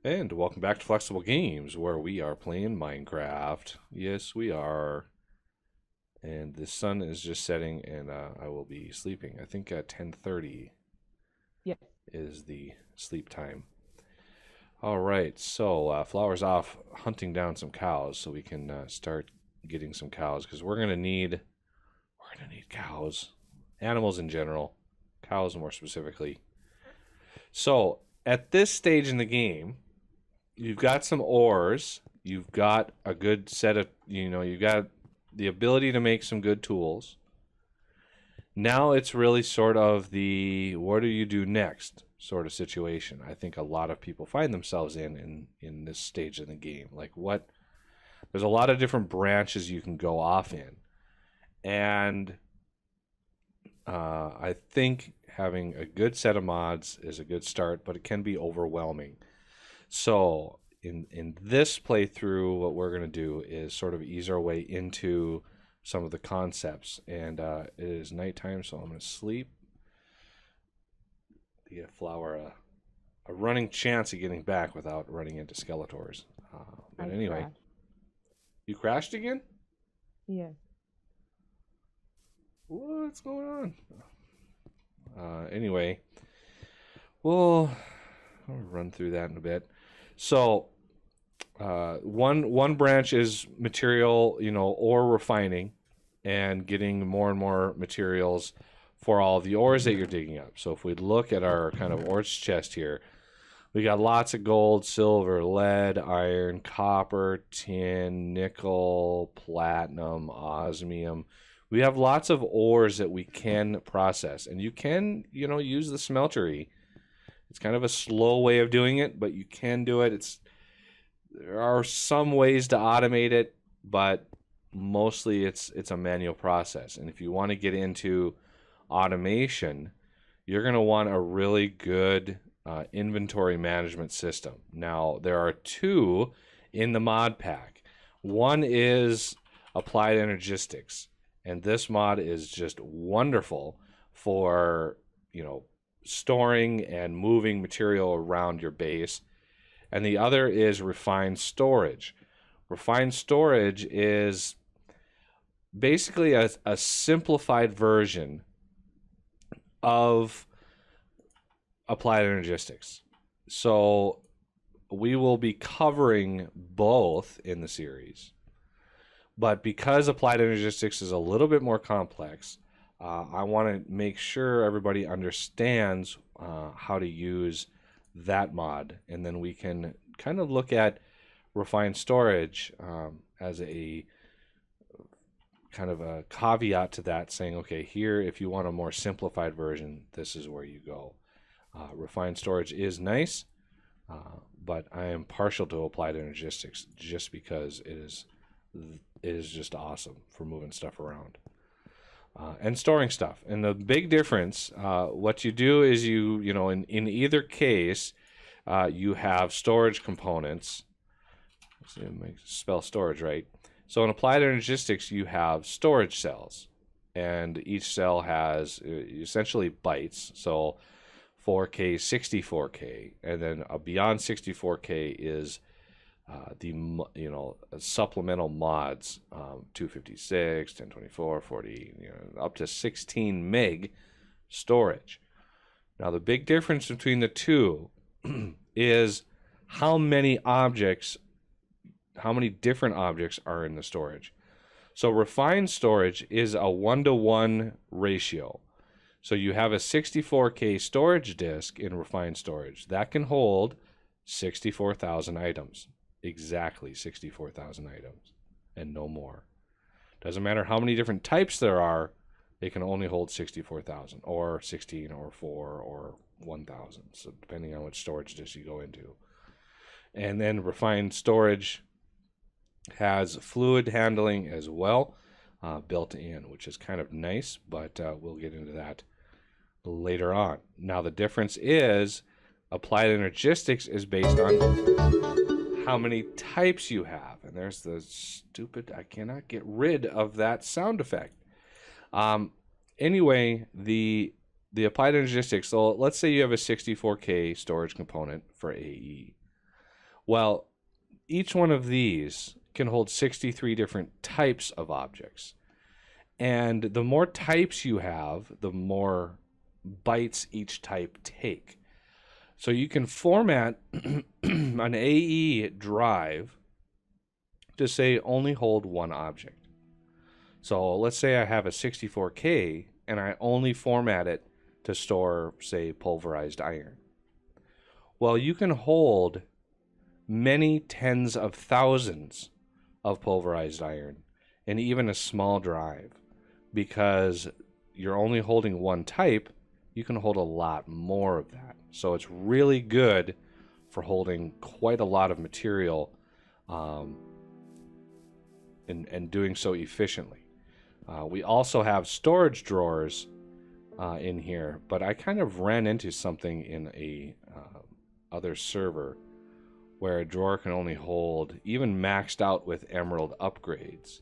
And welcome back to Flexible Games, where we are playing Minecraft. Yes, we are. And the sun is just setting, and I will be sleeping. I think at 10:30 Yeah. is the sleep time. All right, so Flower's off hunting down some cows, so we can start getting some cows because we're gonna need cows, animals in general, cows more specifically. So at this stage in the game, you've got some ores. You've got a good set of, you've got the ability to make some good tools. Now it's really sort of the what do you do next sort of situation. I think a lot of people find themselves in this stage in the game. Like there's a lot of different branches you can go off in. And I think having a good set of mods is a good start, but it can be overwhelming. So in this playthrough, what we're going to do is sort of ease our way into some of the concepts. And it is nighttime, so I'm going to sleep. Give Flower a running chance of getting back without running into Skeletors. But anyway, Crashed. you crashed again? Yeah. What's going on? Anyway, we'll run through that in a bit. So one branch is material, ore refining and getting more and more materials for all of the ores that you're digging up. So if we look at our kind of ores chest here, we got lots of gold, silver, lead, iron, copper, tin, nickel, platinum, osmium. We have lots of ores that we can process, and you can, use the smeltery. It's kind of a slow way of doing it, but you can do it. There are some ways to automate it, but mostly it's a manual process. And if you want to get into automation, you're going to want a really good inventory management system. Now, there are two in the mod pack. One is Applied Energistics, and this mod is just wonderful for, storing and moving material around your base. And the other is Refined Storage. Refined Storage is basically a simplified version of Applied Energistics. So we will be covering both in the series. But because Applied Energistics is a little bit more complex, I want to make sure everybody understands how to use that mod, and then we can kind of look at Refined Storage as a kind of a caveat to that, saying, okay, here, if you want a more simplified version, this is where you go. Refined Storage is nice, but I am partial to Applied Energistics just because it is just awesome for moving stuff around. And storing stuff. And the big difference, what you do is in either case, you have storage components. Let's see, spell storage right. So in Applied Energistics, you have storage cells. And each cell has essentially bytes. So 4K, 64K. And then beyond 64K is the supplemental mods, 256, 1024, 40, up to 16 meg storage. Now the big difference between the two is how many different objects are in the storage. So refined storage is a 1-to-1 ratio. So you have a 64K storage disk in refined storage that can hold 64,000 items. Exactly 64,000 items and no more. Doesn't matter how many different types there are, they can only hold 64,000 or 16 or 4 or 1,000. So depending on which storage disk you go into. And then refined storage has fluid handling as well built in, which is kind of nice, but we'll get into that later on. Now the difference is Applied Energistics is based on how many types you have. And there's the stupid, I cannot get rid of that sound effect. Anyway, the Applied Energistics, so let's say you have a 64K storage component for AE. Well, each one of these can hold 63 different types of objects. And the more types you have, the more bytes each type take. So you can format an AE drive to say only hold one object. So let's say I have a 64K and I only format it to store, say, pulverized iron. Well, you can hold many tens of thousands of pulverized iron in even a small drive. Because you're only holding one type, you can hold a lot more of that. So it's really good for holding quite a lot of material and doing so efficiently. We also have storage drawers in here, but I kind of ran into something in a other server where a drawer can only hold, even maxed out with emerald upgrades,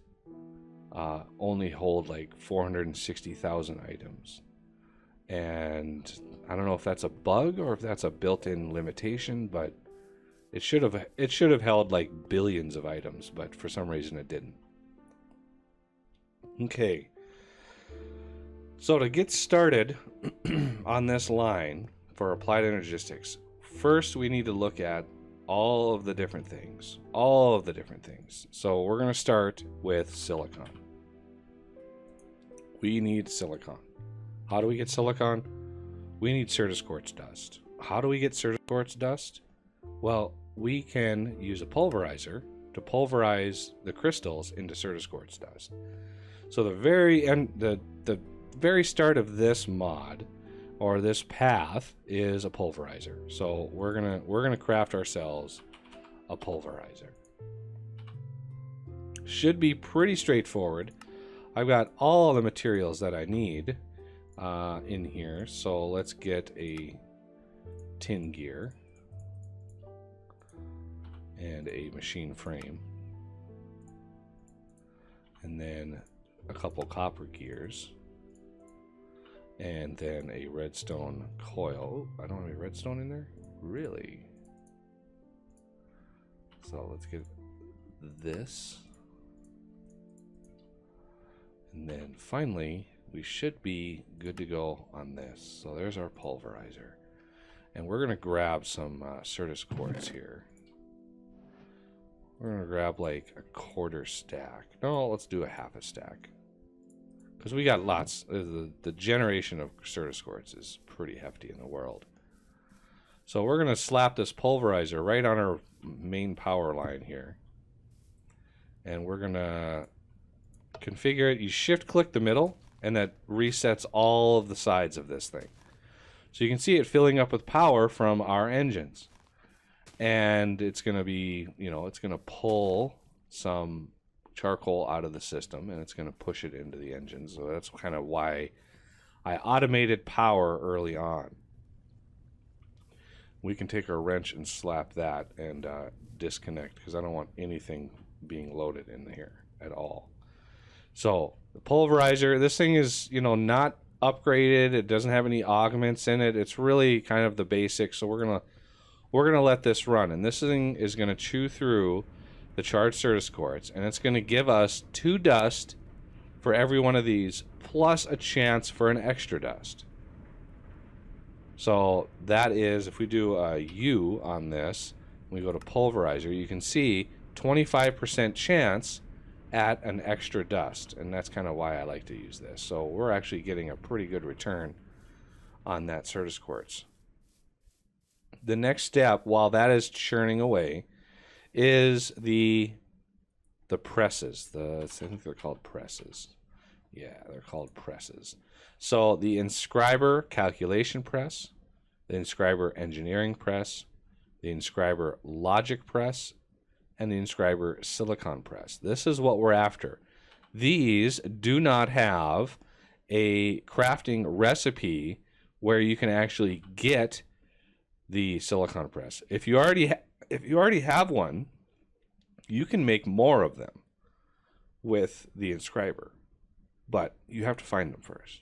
only hold like 460,000 items. And I don't know if that's a bug or if that's a built-in limitation, but it should have held like billions of items, but for some reason it didn't. Okay. So to get started on this line for applied energistics, first we need to look at all of the different things. So we're going to start with silicon. We need silicon. How do we get silicon? We need Certus quartz dust. How do we get Certus quartz dust? Well, we can use a pulverizer to pulverize the crystals into Certus quartz dust. So the very start of this mod or this path is a pulverizer. So we're gonna craft ourselves a pulverizer. Should be pretty straightforward. I've got all the materials that I need in here. So let's get a tin gear and a machine frame, and then a couple copper gears, and then a redstone coil. I don't have any redstone in there? Really? So let's get this. And then finally, we should be good to go on this. So there's our pulverizer. And we're going to grab some Certus quartz here. We're going to grab like a quarter stack. No, let's do a half a stack. Because we got lots. The generation of Certus quartz is pretty hefty in the world. So we're going to slap this pulverizer right on our main power line here. And we're going to configure it. You shift click the middle, and that resets all of the sides of this thing. So you can see it filling up with power from our engines. And it's going to be, it's going to pull some charcoal out of the system, and it's going to push it into the engine. So that's kind of why I automated power early on. We can take our wrench and slap that and disconnect, because I don't want anything being loaded in here at all. So the pulverizer, this thing is, not upgraded. It doesn't have any augments in it. It's really kind of the basics. So we're gonna let this run, and this thing is gonna chew through the charged Certus quartz, and it's gonna give us 2 dust for every one of these, plus a chance for an extra dust. So that is, if we do a U on this, we go to pulverizer, you can see 25% chance at an extra dust, and that's kind of why I like to use this. So we're actually getting a pretty good return on that Certus quartz. The next step, while that is churning away, is the presses. I think they're called presses. Yeah, they're called presses. So the inscriber calculation press, the inscriber engineering press, the inscriber logic press, and the inscriber silicon press. This is what we're after. These do not have a crafting recipe where you can actually get the silicon press. If you already have one, you can make more of them with the inscriber, but you have to find them first.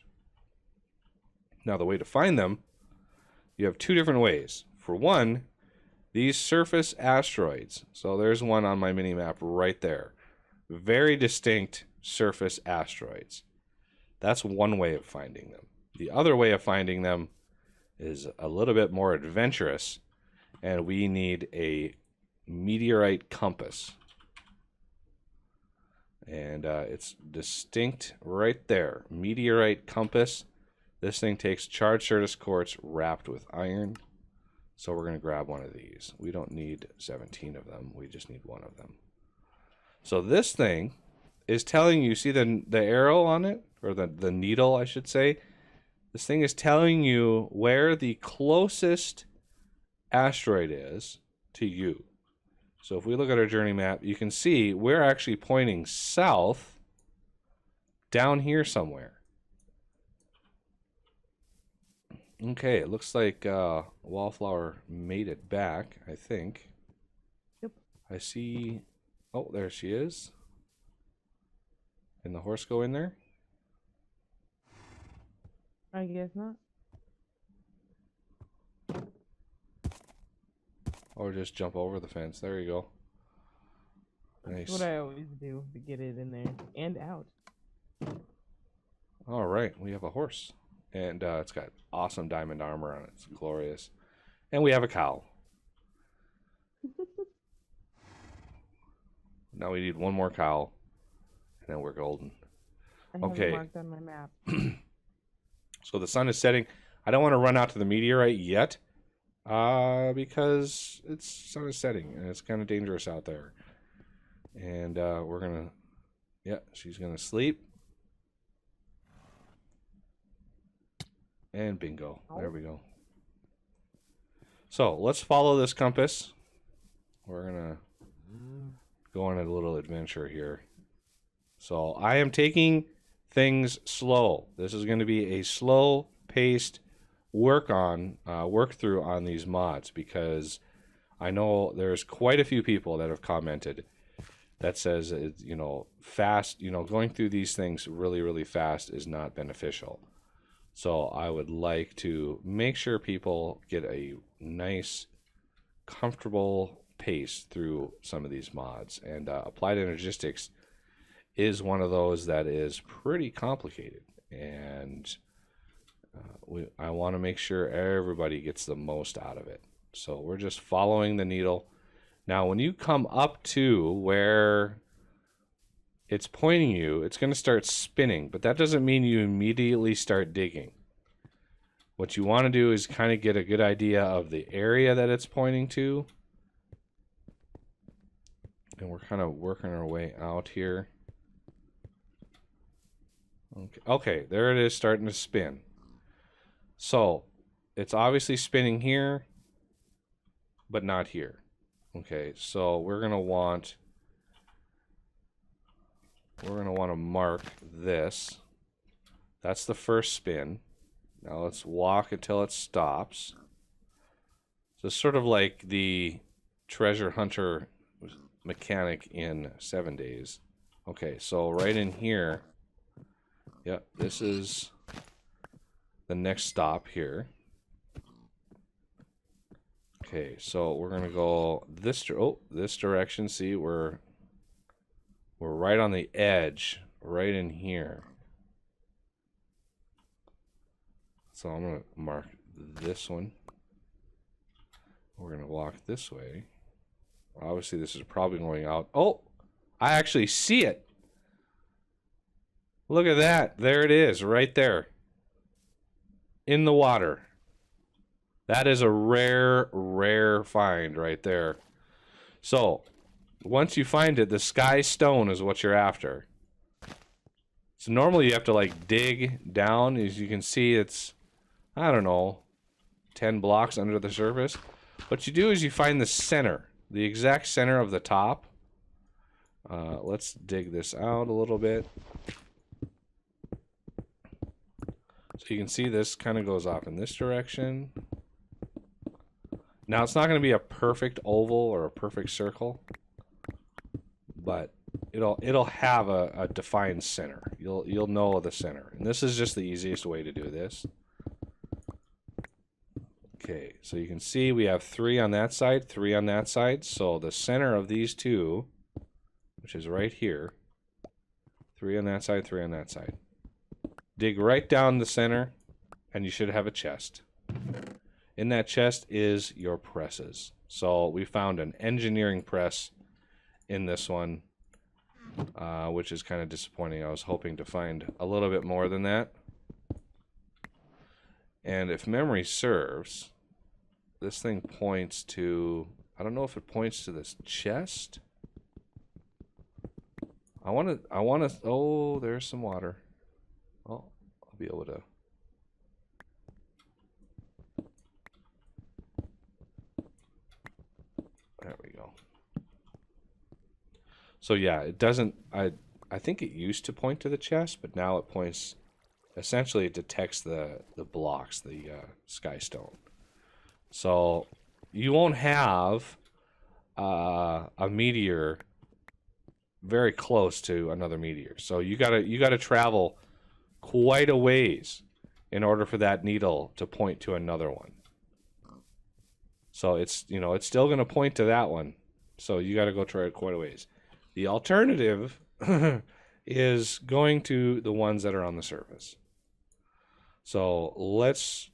Now, the way to find them, you have 2 different ways. For one, These surface asteroids. So there's one on my mini map right there. Very distinct surface asteroids. That's one way of finding them. The other way of finding them is a little bit more adventurous, and we need a meteorite compass. And it's distinct right there. Meteorite compass. This thing takes charged Certus quartz wrapped with iron. So we're going to grab one of these. We don't need 17 of them. We just need one of them. So this thing is telling you, see the arrow on it? Or the needle, I should say. This thing is telling you where the closest asteroid is to you. So if we look at our journey map, you can see we're actually pointing south down here somewhere. Okay, it looks like Wallflower made it back, I think. Yep. I see... Oh, there she is. Can the horse go in there? I guess not. Or just jump over the fence. There you go. Nice. That's what I always do to get it in there and out. All right, we have a horse. And it's got awesome diamond armor on it. It's glorious. And we have a cow. Now we need one more cow. And then we're golden. I have Okay. it marked on my map. So the sun is setting. I don't want to run out to the meteorite yet. Because it's sun is setting. And it's kind of dangerous out there. And we're going to... Yeah, she's going to sleep. And bingo. There we go. So let's follow this compass. We're going to go on a little adventure here. So I am taking things slow. This is going to be a slow-paced work through on these mods, because I know there's quite a few people that have commented that says, you know, fast, you know, going through these things really, really fast is not beneficial. So I would like to make sure people get a nice, comfortable pace through some of these mods. And Applied Energistics is one of those that is pretty complicated. And I want to make sure everybody gets the most out of it. So we're just following the needle. Now, when you come up to where it's pointing you, it's going to start spinning, but that doesn't mean you immediately start digging. What you want to do is kind of get a good idea of the area that it's pointing to. And we're kind of working our way out here. Okay, there it is, starting to spin. So, it's obviously spinning here, but not here. Okay, so we're going to want to mark this. That's the first spin. Now let's walk until it stops. So it's sort of like the treasure hunter mechanic in 7 Days. Okay, so right in here, yep, this is the next stop here. Okay, so we're gonna go this direction. See, we're right on the edge, right in here. So I'm gonna mark this one. We're gonna walk this way. Obviously, this is probably going out. Oh, I actually see it. Look at that. There it is, right there. In the water. That is a rare, rare find right there. So, once you find it, the sky stone is what you're after. So normally you have to like dig down. As you can see, it's, I don't know, 10 blocks under the surface. What you do is you find the center, the exact center of the top. Let's dig this out a little bit. So you can see this kind of goes off in this direction. Now it's not going to be a perfect oval or a perfect circle, but it'll have a defined center. You'll know the center, and this is just the easiest way to do this. Okay, so you can see we have 3 on that side, 3 on that side. So the center of these two, which is right here, 3 on that side, 3 on that side. Dig right down the center, and you should have a chest. In that chest is your presses. So we found an engineering press in this one, which is kind of disappointing. I was hoping to find a little bit more than that. And if memory serves, this thing points to, I don't know if it points to this chest. I want to, oh, there's some water. Oh, I'll be able to. There we go. So yeah, it doesn't, I think it used to point to the chest, but now it points, essentially it detects the blocks, the sky stone. So you won't have a meteor very close to another meteor. So you gotta travel quite a ways in order for that needle to point to another one. So it's, you know, it's still going to point to that one. So you got to go try it quite a ways. The alternative is going to the ones that are on the surface. So let's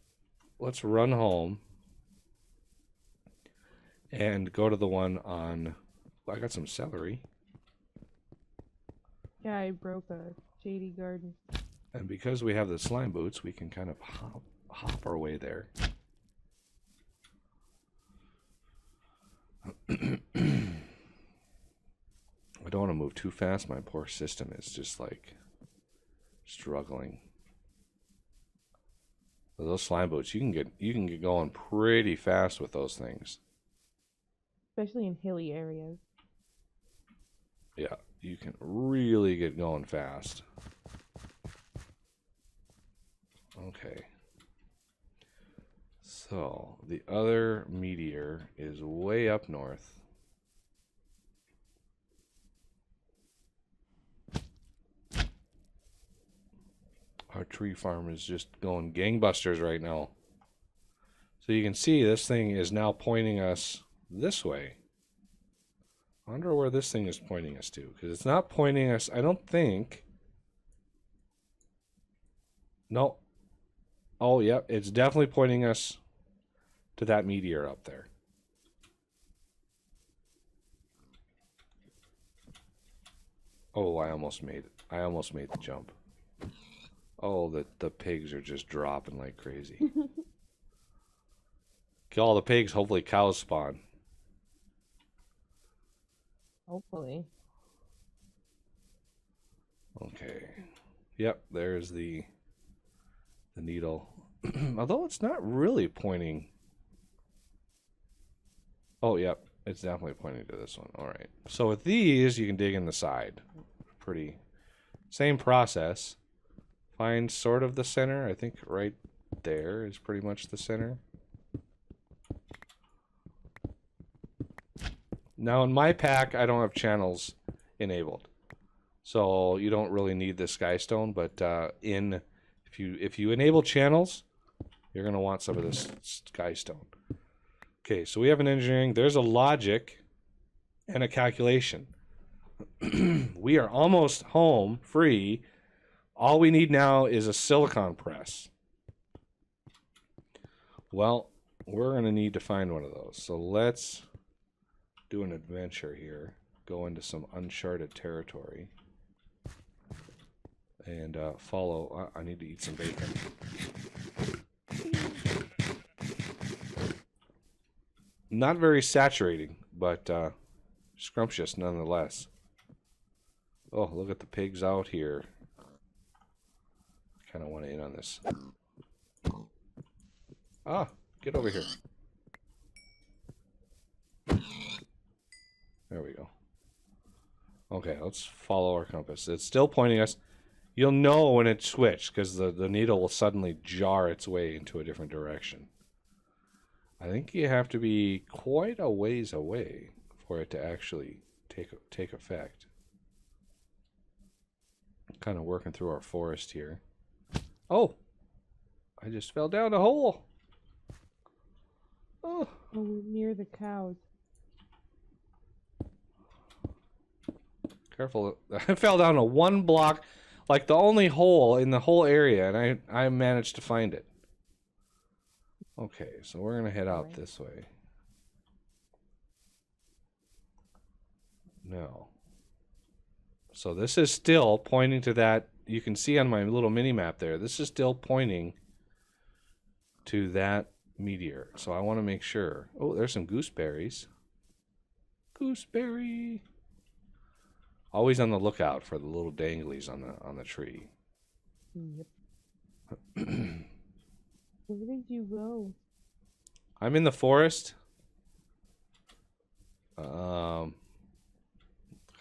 run home and go to the one on, I got some celery. Yeah, I broke a shady garden. And because we have the slime boots, we can kind of hop our way there. I don't want to move too fast. My poor system is just like struggling. Those slime boots, you can get going pretty fast with those things. Especially in hilly areas. Yeah, you can really get going fast. Okay. So, the other meteor is way up north. Our tree farm is just going gangbusters right now. So you can see this thing is now pointing us this way. I wonder where this thing is pointing us to, because it's not pointing us, I don't think. No. Oh, yep, it's definitely pointing us to that meteor up there. Oh, I almost made it. I almost made the jump. Oh, the pigs are just dropping like crazy. Kill all the pigs, hopefully cows spawn. Hopefully. Okay. Yep, there's the needle. Although it's not really pointing. Oh, yep, it's definitely pointing to this one. All right. So with these, you can dig in the side. Pretty same process. Find sort of the center. I think right there is pretty much the center. Now in my pack, I don't have channels enabled, so you don't really need the sky stone. But if you enable channels, you're gonna want some of this sky stone. Okay, so we have an engineering. There's a logic and a calculation. We are almost home free. All we need now is a silicon press. Well, we're going to need to find one of those. So let's do an adventure here. Go into some uncharted territory. And follow. I need to eat some bacon. Not very saturating, but scrumptious nonetheless. Oh, look at the pigs out here. Kind of want to in on this. Ah, get over here. There we go. Okay, let's follow our compass. It's still pointing us. You'll know when it switched because the needle will suddenly jar its way into a different direction. I think you have to be quite a ways away for it to actually take effect. Kind of working through our forest here. Oh, I just fell down a hole. Oh. Oh, we're near the cows. Careful. I fell down a 1 block, like the only hole in the whole area, and I managed to find it. Okay, so we're going to head out this way. No. So this is still pointing to that. You can see on my little mini map there, this is still pointing to that meteor. So I want to make sure. Oh, there's some gooseberries. Gooseberry. Always on the lookout for the little danglies on the tree. Yep. Where did you go? I'm in the forest. Kind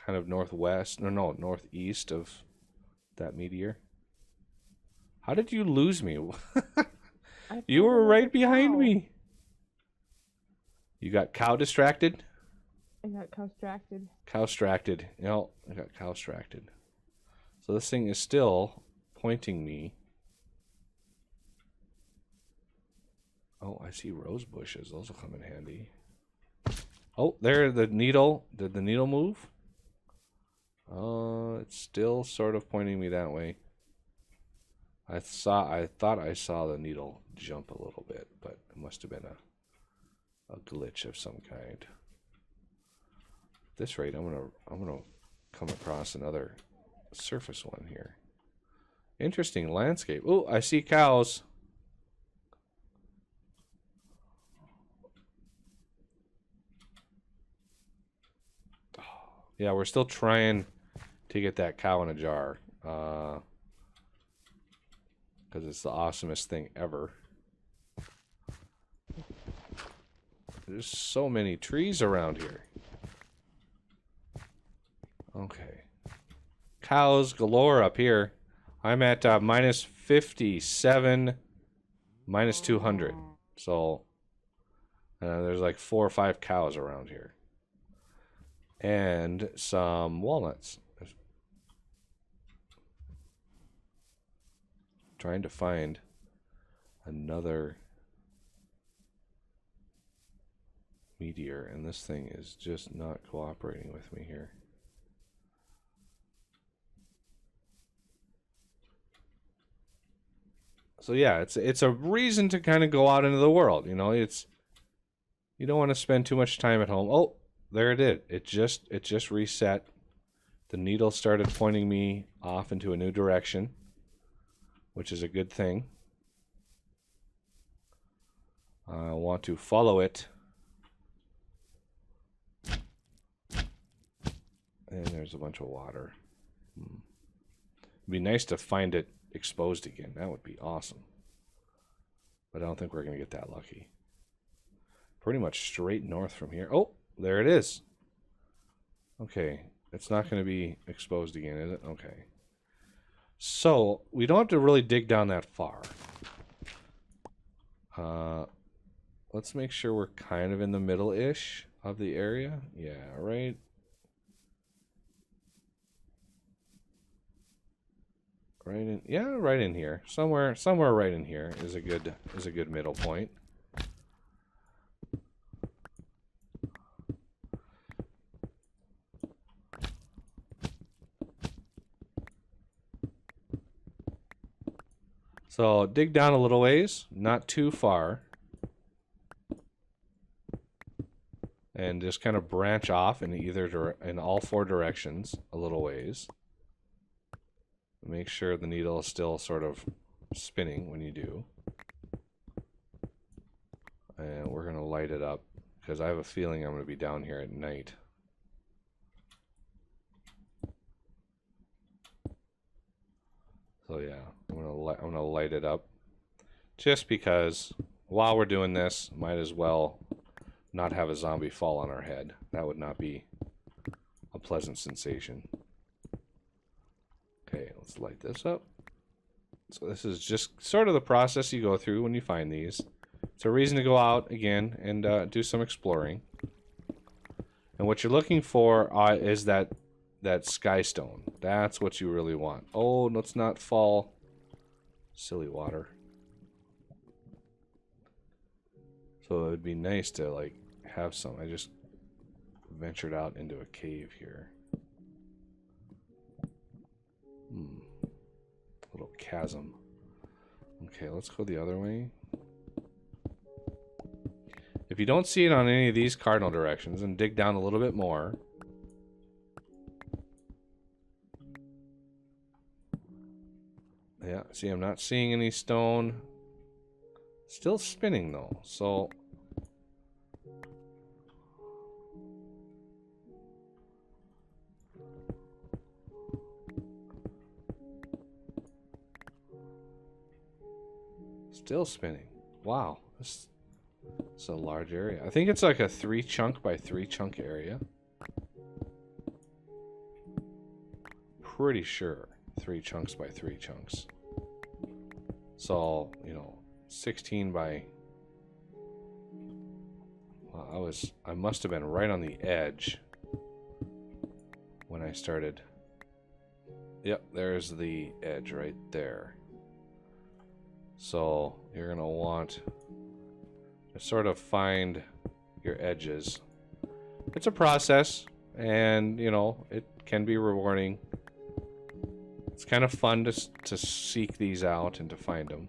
of northwest. No, northeast of that meteor. How did you lose me? You were right behind me. You got cow distracted? I got cow-stracted. Cow-stracted. No, I got cow-stracted. So this thing is still pointing me. Oh, I see rose bushes. Those will come in handy. Oh, there, the needle. Did the needle move? It's still sort of pointing me that way. I thought I saw the needle jump a little bit, but it must have been a glitch of some kind. At this rate, I'm gonna come across another surface one here. Interesting landscape. Oh, I see cows. Yeah, we're still trying to get that cow in a jar. Because it's the awesomest thing ever. There's so many trees around here. Okay. Cows galore up here. I'm at minus 57, minus 200. So, there's like 4 or 5 cows around here. And some walnuts. Trying to find another meteor, and this thing is just not cooperating with me here. So yeah, it's a reason to kind of go out into the world, you know. It's, you don't want to spend too much time at home. Oh, there it is. It just reset. The needle started pointing me off into a new direction, which is a good thing. I want to follow it. And there's a bunch of water. It'd be nice to find it exposed again. That would be awesome. But I don't think we're going to get that lucky. Pretty much straight north from here. Oh, there it is. Okay. It's not going to be exposed again, is it? Okay. So, we don't have to really dig down that far. Let's make sure we're kind of in the middle-ish of the area. Yeah, right. Right in, yeah, right in here. Somewhere right in here is a good middle point. So dig down a little ways, not too far, and just kind of branch off in in all 4 directions a little ways. Make sure the needle is still sort of spinning when you do. And we're going to light it up because I have a feeling I'm going to be down here at night. So yeah, I'm gonna light it up just because while we're doing this, might as well not have a zombie fall on our head. That would not be a pleasant sensation. Okay, let's light this up. So this is just sort of the process you go through when you find these. It's a reason to go out again and do some exploring. And what you're looking for is that sky stone. That's what you really want. Oh, let's not fall. Silly water. So it would be nice to like have some. I just ventured out into a cave here. Little chasm. Okay, let's go the other way. If you don't see it on any of these cardinal directions, and dig down a little bit more. Yeah, see, I'm not seeing any stone. Still spinning though, so still spinning. Wow, this is a large area. I think it's like a 3 chunk by 3 chunk area. Pretty sure 3 chunks by 3 chunks. So, you know, 16 by... Well, I must have been right on the edge when I started. Yep, there's the edge right there. So you're going to want to sort of find your edges. It's a process, and, you know, it can be rewarding. It's kind of fun to seek these out and to find them.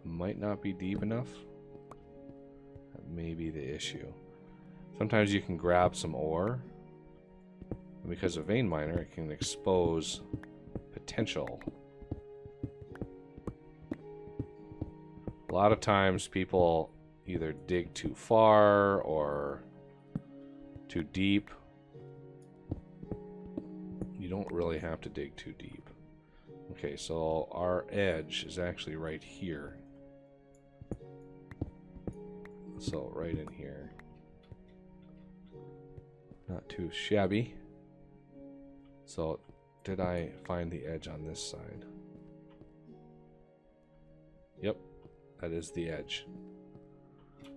Might not be deep enough. That may be the issue. Sometimes you can grab some ore. And because of vein miner, it can expose potential. A lot of times people either dig too far or too deep. You don't really have to dig too deep. Okay, so our edge is actually right here. So right in here. Not too shabby. So did I find the edge on this side? Yep, that is the edge.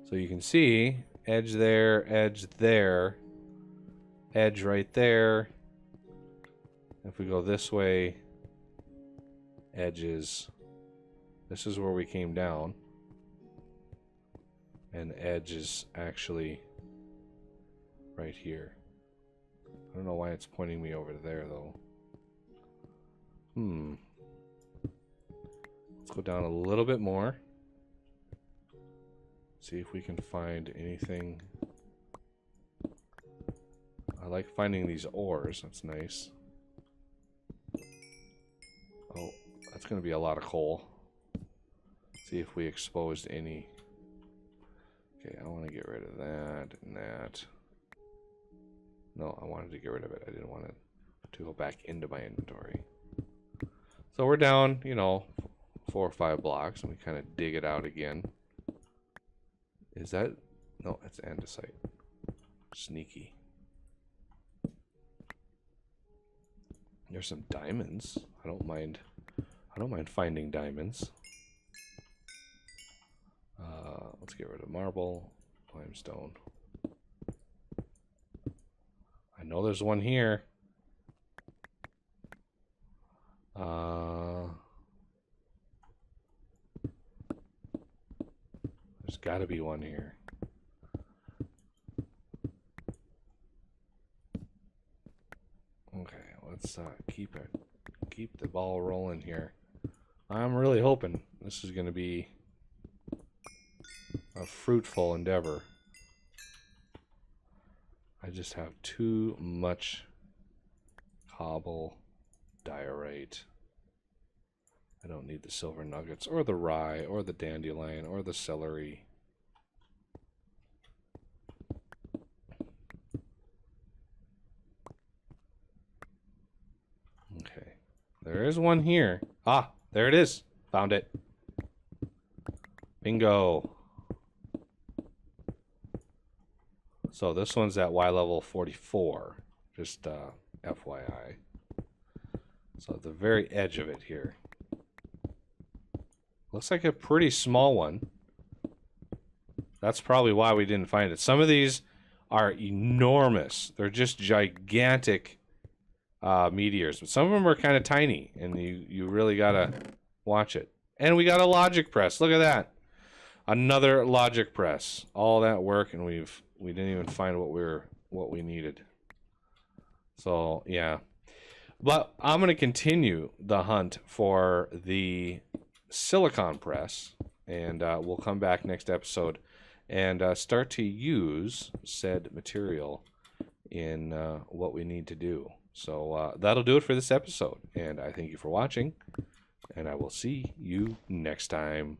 So you can see edge there, edge there, edge right there. If we go this way, edges. This is where we came down. And edge is actually right here. I don't know why it's pointing me over there, though. Let's go down a little bit more. See if we can find anything. I like finding these ores. That's nice. Oh, that's going to be a lot of coal. See if we exposed any. Okay, I want to get rid of that and that. No, I wanted to get rid of it. I didn't want it to go back into my inventory. So we're down, you know, 4 or 5 blocks, and we kind of dig it out again. Is that... No, it's andesite. Sneaky. There's some diamonds. I don't mind finding diamonds. Let's get rid of marble, limestone. I know there's one here. There's got to be one here. Okay, let's keep the ball rolling here. I'm really hoping this is going to be a fruitful endeavor. I just have too much cobble, diorite. I don't need the silver nuggets, or the rye, or the dandelion, or the celery. Okay, there is one here. Ah, there it is. Found it. Bingo. So this one's at Y level 44, just FYI. So at the very edge of it here. Looks like a pretty small one. That's probably why we didn't find it. Some of these are enormous. They're just gigantic meteors. But some of them are kind of tiny, and you really gotta watch it. And we got a logic press. Look at that. Another logic press. All that work, and we didn't even find what we needed. So yeah. But I'm going to continue the hunt for the silicon press, and we'll come back next episode and start to use said material in what we need to do. So that'll do it for this episode, and I thank you for watching, and I will see you next time.